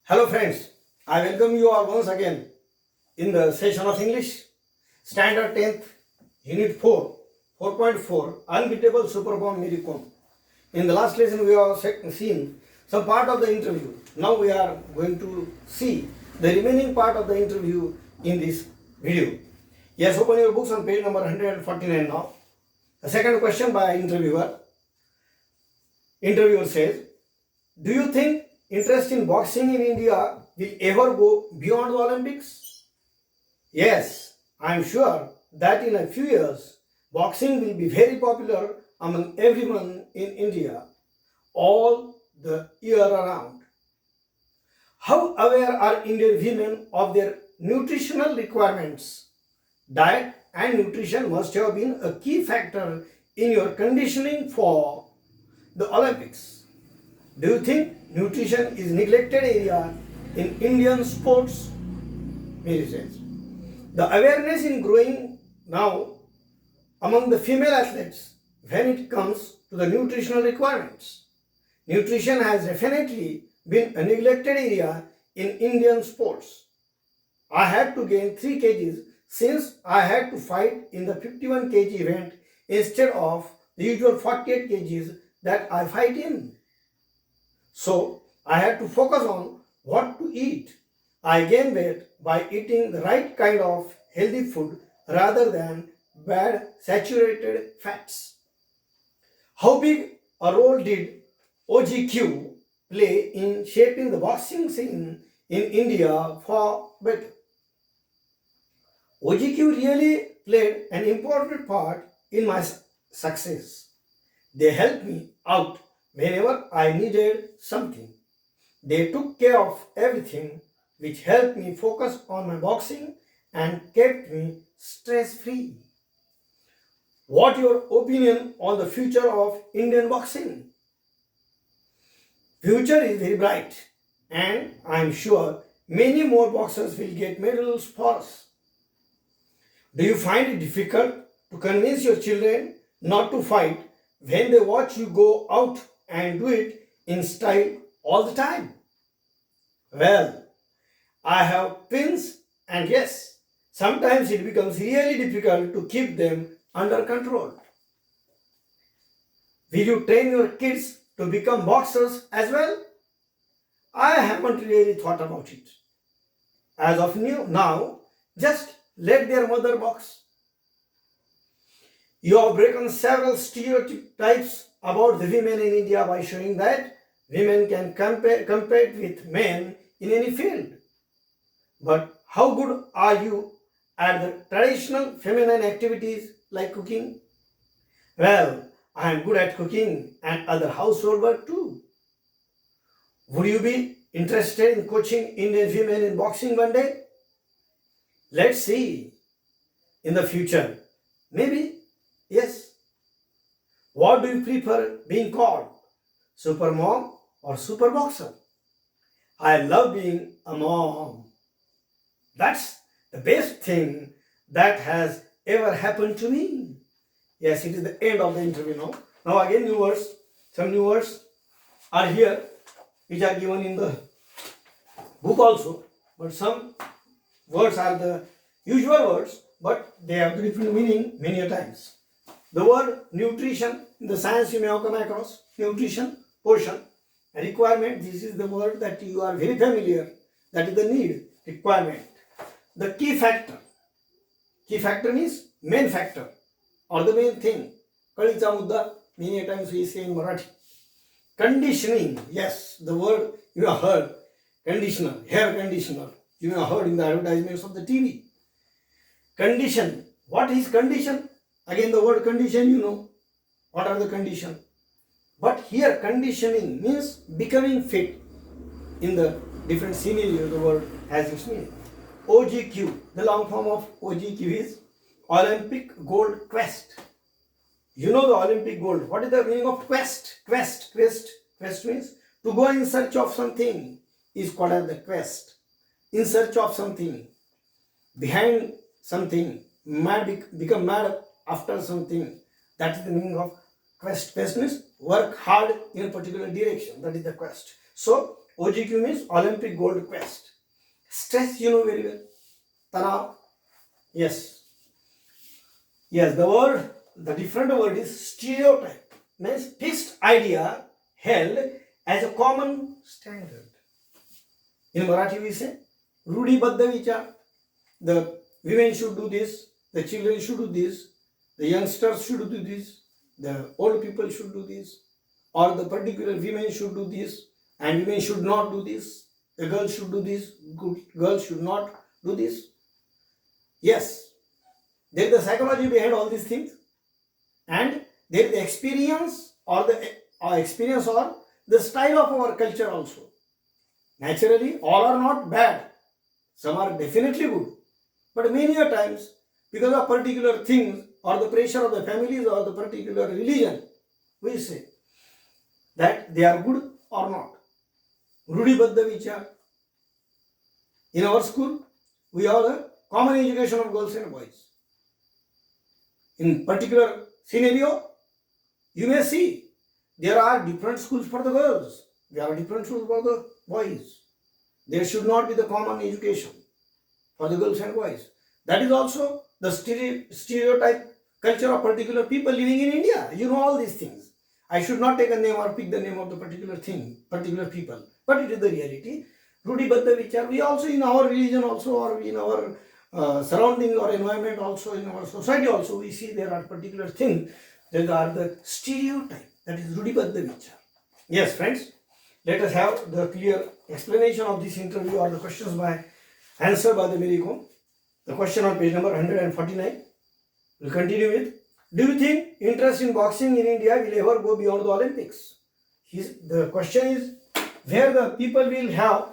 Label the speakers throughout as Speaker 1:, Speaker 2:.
Speaker 1: Hello friends, I welcome you all once again in the session of English, Standard 10th, Unit 4, 4.4, Unbeatable Supermom Miracle. In the last lesson we have seen some part of the interview. Now we are going to see the remaining part of the interview in this video. Yes, open your books on page number 149 now. The second question by interviewer. Interviewer says, do you think interest in boxing in India will ever go beyond the Olympics? Yes, I am sure that in a few years, boxing will be very popular among everyone in India, all the year around. How aware are Indian women of their nutritional requirements? Diet and nutrition must have been a key factor in your conditioning for the Olympics. Do you think nutrition is neglected area in Indian sports? Mary says. The awareness is growing now among the female athletes when it comes to the nutritional requirements. Nutrition has definitely been a neglected area in Indian sports. I had to gain 3 kgs since I had to fight in the 51 kg event instead of the usual 48 kgs that I fight in. So I had to focus on what to eat. I gained weight by eating the right kind of healthy food rather than bad saturated fats. How big a role did OGQ play in shaping the boxing scene in India for better? OGQ really played an important part in my success. They helped me out whenever I needed something. They took care of everything, which helped me focus on my boxing and kept me stress-free. What your opinion on the future of Indian boxing? Future is very bright, and I am sure many more boxers will get medals for us. Do you find it difficult to convince your children not to fight when they watch you go out and do it in style all the time? Well, I have twins, and yes, sometimes it becomes really difficult to keep them under control. Will you train your kids to become boxers as well? I haven't really thought about it. As of now, just let their mother box. You have broken several stereotypes about the women in India by showing that women can compete with men in any field. But how good are you at the traditional feminine activities like cooking? Well, I am good at cooking and other household work too. Would you be interested in coaching Indian women in boxing one day? Let's see. In the future, maybe, yes. What do you prefer being called? Supermom or superboxer? I love being a mom. That's the best thing that has ever happened to me. Yes, it is the end of the interview now. Now again new words. Some new words are here which are given in the book also. But some words are the usual words, but they have the different meaning many a times. The word nutrition, in the science you may have come across. Nutrition, portion, requirement, this is the word that you are very familiar. That is the need, requirement. The key factor. Key factor means main factor or the main thing. Kalicha mudda, many times we say in Marathi. Conditioning, yes, the word you have heard. Conditioner, hair conditioner. You have heard in the advertisements of the TV. Condition. What is condition? Again the word condition you know. What are the condition? But here conditioning means becoming fit. In the different scenario the word has its meaning. OGQ, the long form of OGQ is Olympic Gold Quest. You know the Olympic Gold. What is the meaning of quest? Quest means to go in search of something is called as the quest. In search of something, behind something, become mad after something. That is the meaning of quest. Quest means work hard in a particular direction. That is the quest. So OGQ means Olympic Gold Quest. Stress, you know very well. Tanav. Yes. Yes, the different word is stereotype. Means fixed idea held as a common standard. In Marathi we say, Rudibadda vichar. The women should do this, the children should do this, the youngsters should do this, the old people should do this, or the particular women should do this, and women should not do this, the girls should do this, girls should not do this. Yes, there is the psychology behind all these things, and there is the experience or the style of our culture also. Naturally, all are not bad. Some are definitely good. But many a times, because of particular things or the pressure of the families or the particular religion, we say that they are good or not. Rudibadda vichar. In our school, we have the common education of girls and boys. In particular scenario, you may see there are different schools for the girls. There are different schools for the boys. There should not be the common education for the girls and boys. That is also the stereotype culture of particular people living in India. You know all these things. I should not take a name or pick the name of the particular thing, particular people. But it is the reality. Rudibadda vichar. We also in our religion also, or in our surrounding or environment also, in our society also, we see there are particular things that are the stereotype. That is Rudibadda vichar. Yes, friends. Let us have the clear explanation of this interview or the questions answered by the Mary Kom. The question on page number 149. We'll continue with, do you think interest in boxing in India will ever go beyond the Olympics? The question is, where the people will have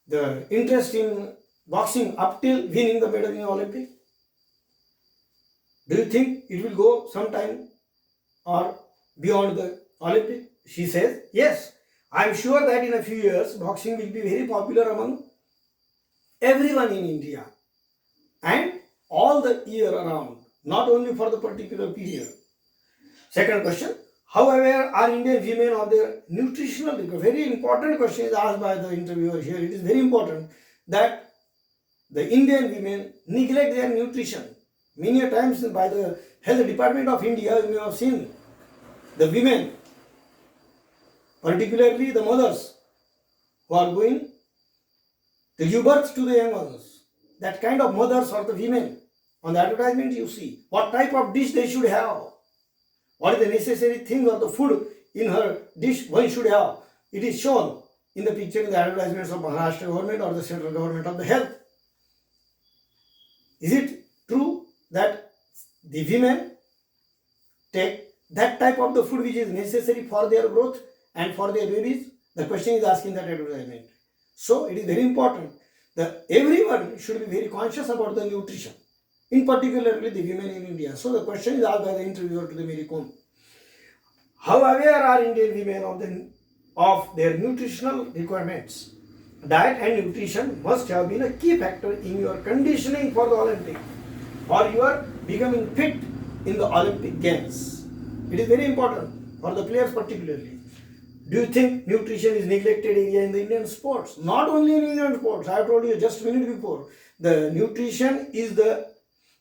Speaker 1: the interest in boxing up till winning the medal in Olympic? Do you think it will go sometime or beyond the Olympic? She says, yes. I am sure that in a few years, boxing will be very popular among everyone in India and all the year around, not only for the particular period. Second question, how aware are Indian women of their nutritional requirements? Very important question is asked by the interviewer here. It is very important that the Indian women neglect their nutrition. Many times by the Health Department of India, you may have seen the women, particularly the mothers who are going to give birth to the young ones. That kind of mothers or the women, on the advertisement you see what type of dish they should have. What is the necessary thing or the food in her dish one should have. It is shown in the picture in the advertisements of Maharashtra government or the central government of the health. Is it true that the women take that type of the food which is necessary for their growth and for their babies? The question is asked in that advertisement. So it is very important that everyone should be very conscious about the nutrition, in particularly the women in India. So the question is asked by the interviewer to the Mary Kom. How aware are Indian women of their nutritional requirements? Diet and nutrition must have been a key factor in your conditioning for the Olympic, or you are becoming fit in the Olympic Games. It is very important for the players particularly. Do you think nutrition is neglected area in the Indian sports? Not only in Indian sports, I have told you just a minute before, the nutrition is the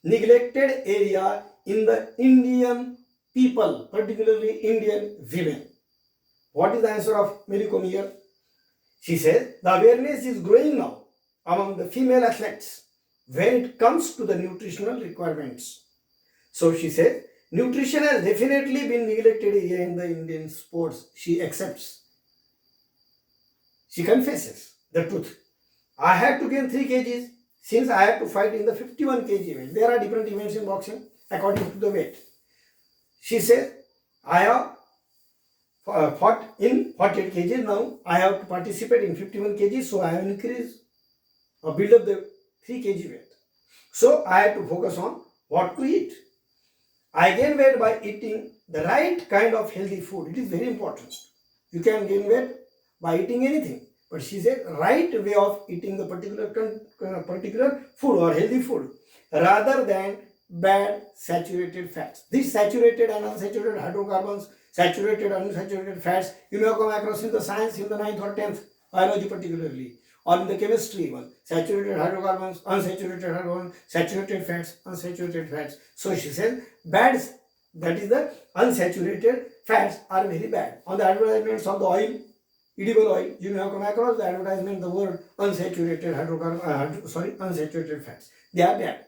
Speaker 1: neglected area in the Indian people, particularly Indian women. What is the answer of Mary Kom here? She says, the awareness is growing now among the female athletes when it comes to the nutritional requirements. So she says, nutrition has definitely been neglected area in the Indian sports. She accepts. She confesses the truth. I had to gain 3 kgs since I had to fight in the 51 kg event. There are different events in boxing according to the weight. She says, I have fought in 48 kg. Now I have to participate in 51 kg. So I have increased or build up the 3 kg weight. So I had to focus on what to eat. I gain weight by eating the right kind of healthy food. It is very important. You can gain weight by eating anything. But she said right way of eating the particular food or healthy food rather than bad saturated fats. These saturated and unsaturated hydrocarbons, saturated and unsaturated fats, you may come across in the science in the 9th or 10th biology particularly, or in the chemistry one, saturated hydrocarbons, unsaturated hydrocarbons, saturated fats, unsaturated fats. So she says bad, that is the unsaturated fats are very bad. On the advertisements of the oil, edible oil, you may have come across the advertisement, the word unsaturated unsaturated fats. They are bad.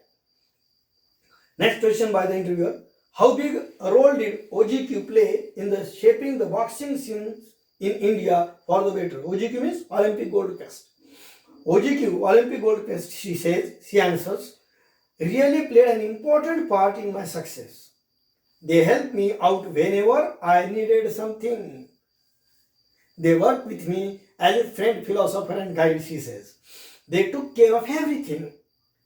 Speaker 1: Next question by the interviewer. How big a role did OGQ play in the shaping the boxing scenes in India for the better? OGQ means Olympic Gold Quest. OGQ, Olympic Gold Quest, she answers, really played an important part in my success. They helped me out whenever I needed something. They worked with me as a friend, philosopher, and guide, she says. They took care of everything,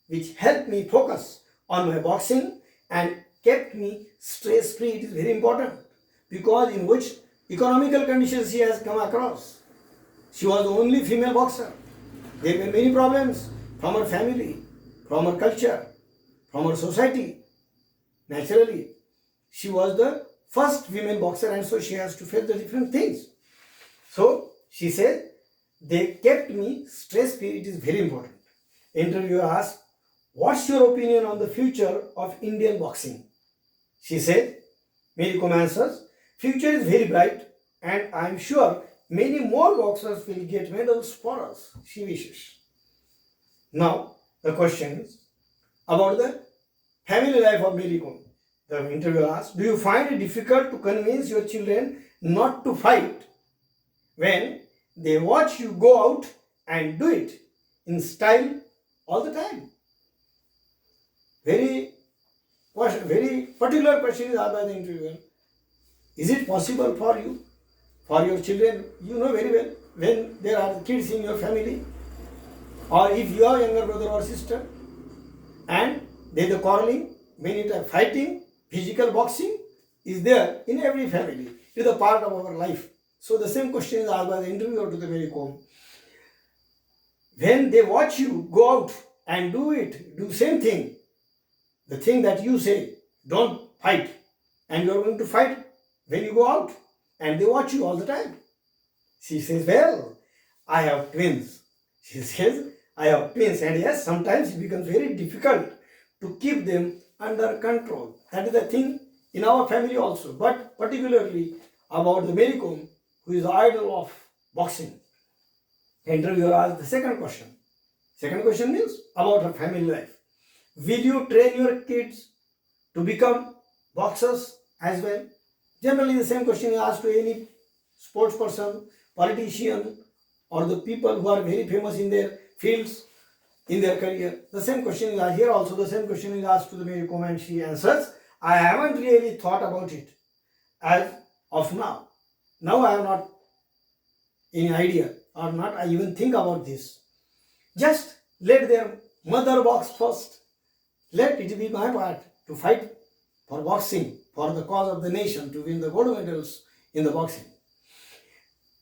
Speaker 1: which helped me focus on my boxing and kept me stress free. It is very important because in which economical conditions she has come across. She was the only female boxer. There were many problems from her family, from her culture, from her society. Naturally, she was the first female boxer, and so she has to face the different things. So she said, they kept me stress free. It is very important. Interviewer asked, what's your opinion on the future of Indian boxing? She said, Mary Kom answers, future is very bright and I am sure many more boxers will get medals for us, she wishes. Now, the question is about the family life of Mary Kom. The interviewer asked, do you find it difficult to convince your children not to fight when they watch you go out and do it in style all the time? Very particular question is asked by the interviewer. Is it possible for you, for your children, you know very well, when there are kids in your family, or if you have younger brother or sister, and there is the quarreling, many times fighting, physical boxing is there in every family. It is a part of our life. So the same question is asked by the interviewer to the Mary Kom. When they watch you go out and do same thing, the thing that you say, don't fight, and you are going to fight when you go out, and they watch you all the time. She says, well, I have twins. She says, I have twins, and yes, sometimes it becomes very difficult to keep them under control. That is the thing in our family also, but particularly about the Mary Kom, who is the idol of boxing. The interviewer asked the second question. Second question means about her family life. Will you train your kids to become boxers as well? Generally, the same question is asked to any sports person, politician, or the people who are very famous in their fields, in their career. The same question is asked here also. The same question is asked to the Mary Kom, and she answers, I haven't really thought about it as of now. Now I have not any idea, or not I even think about this. Just let their mother box first. Let it be my part to fight for boxing, for the cause of the nation, to win the gold medals in the boxing.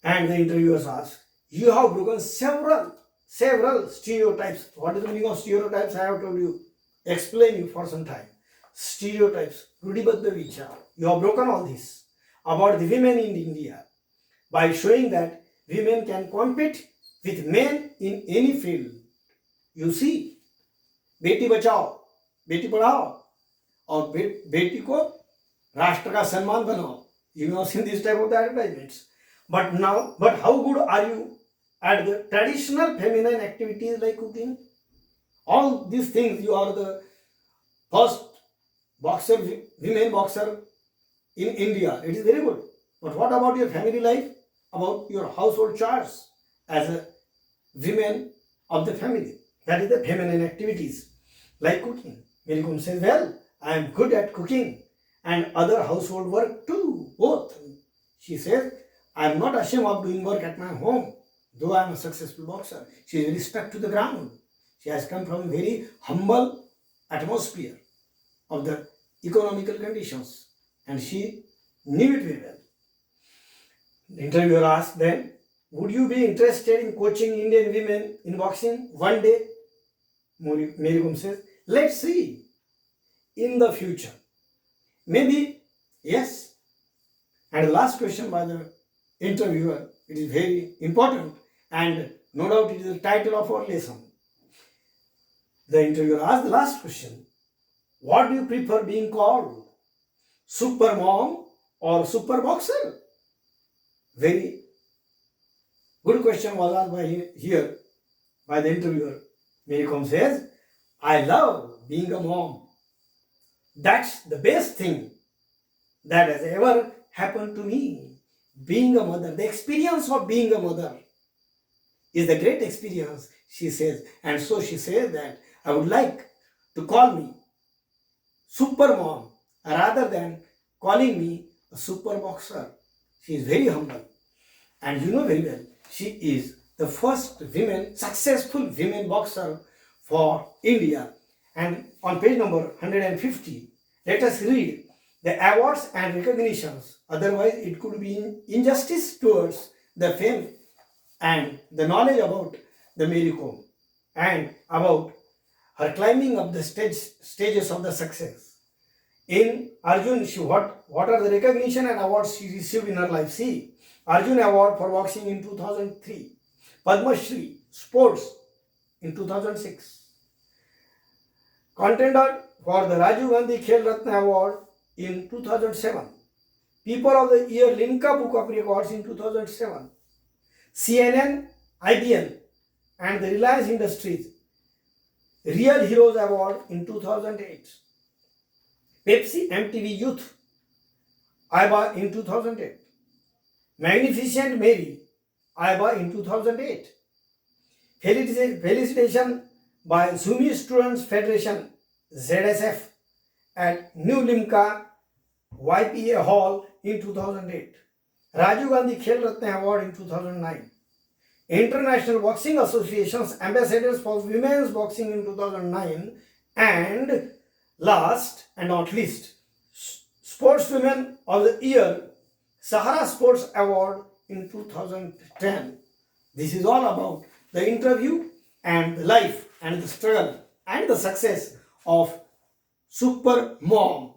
Speaker 1: And the interviewers asked, you have broken several stereotypes. What is the meaning of stereotypes? I have told you, explain you for some time. Stereotypes, Rudibaddha Vichar. You have broken all this about the women in India by showing that women can compete with men in any field. You see, Beti Bachao, Beti Padhao, और बेटी को राष्ट्र का सम्मान बनाओ. You know, seen this type of the advertisements. But how good are you at the traditional feminine activities like cooking? All these things, you are the first boxer, women boxer in India. It is very good. But what about your family life? About your household chores as a women of the family? That is the feminine activities like cooking. Mary Kom says, well, I am good at cooking and other household work too, both. She says, I am not ashamed of doing work at my home, though I am a successful boxer. She is very stuck to the ground. She has come from a very humble atmosphere of the economical conditions, and she knew it very well. The interviewer asked then, would you be interested in coaching Indian women in boxing one day? Mary Kom says, let's see in the future. Maybe yes. And the last question by the interviewer, it is very important, and no doubt it is the title of our lesson. The interviewer asked the last question. What do you prefer being called? Supermom or super boxer? Very good question was asked by the interviewer. Mary Kom says, I love being a mom. That's the best thing that has ever happened to me. Being a mother, the experience of being a mother is a great experience, she says. And so she says that I would like to call me super mom rather than calling me a super boxer. She is very humble. And you know very well, she is the first successful women boxer for India. And on page number 150, let us read the awards and recognitions. Otherwise, it could be injustice towards the fame and the knowledge about the Mary Kom and about her climbing up the stages of the success. In Arjun, what are the recognition and awards she received in her life? See, Arjun Award for boxing in 2003, Padma Shri Sports in 2006, contender for the Rajiv Gandhi Khel Ratna Award in 2007, People of the Year Limca Book of Records in 2007, CNN, IBN and the Reliance Industries Real Heroes Award in 2008, Pepsi MTV Youth IBA in 2008, Magnificent Mary IBA in 2008, Felicitation by Zumi Students Federation ZSF at New Limca YPA Hall in 2008, Rajiv Gandhi Khel Ratna Award in 2009, International Boxing Association's Ambassadors for Women's Boxing in 2009, and last and not least, Sportswomen of the Year Sahara Sports Award in 2010. This is all about the interview and the life and the struggle and the success of Supermom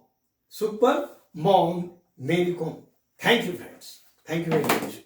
Speaker 1: Mary Kom. Thank you, friends. Thank you very much.